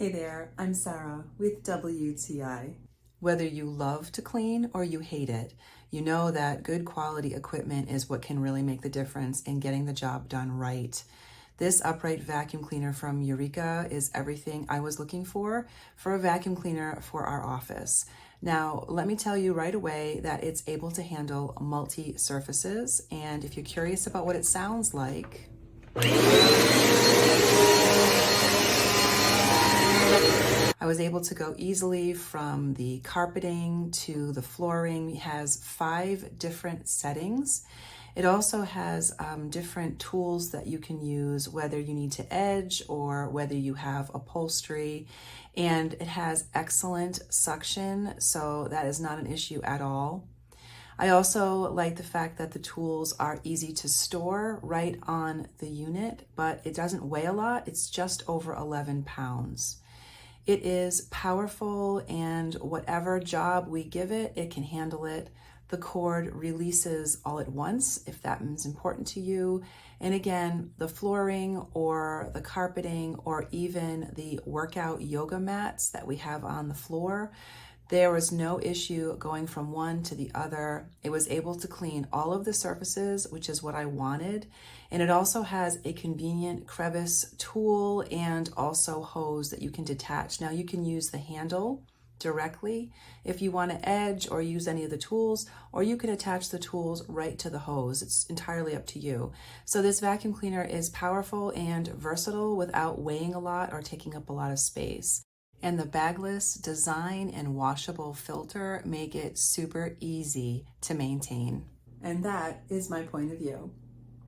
Hey there, I'm Sarah with WTI. Whether you love to clean or you hate it, you know that good quality equipment is what can really make the difference in getting the job done right. This upright vacuum cleaner from Eureka is everything I was looking for a vacuum cleaner for our office. Now, let me tell you right away that it's able to handle multi-surfaces, and if you're curious about what it sounds like, I was able to go easily from the carpeting to the flooring. It has 5 different settings. It also has different tools that you can use, whether you need to edge or whether you have upholstery. And it has excellent suction, so that is not an issue at all. I also like the fact that the tools are easy to store right on the unit, but it doesn't weigh a lot. It's just over 11 pounds. It is powerful, and whatever job we give it, it can handle it. The cord releases all at once if that is important to you. And again, the flooring or the carpeting or even the workout yoga mats that we have on the floor, there was no issue going from one to the other. It was able to clean all of the surfaces, which is what I wanted. And it also has a convenient crevice tool and also hose that you can detach. Now you can use the handle directly if you want to edge or use any of the tools, or you can attach the tools right to the hose. It's entirely up to you. So this vacuum cleaner is powerful and versatile without weighing a lot or taking up a lot of space. And the bagless design and washable filter make it super easy to maintain. And that is my point of view.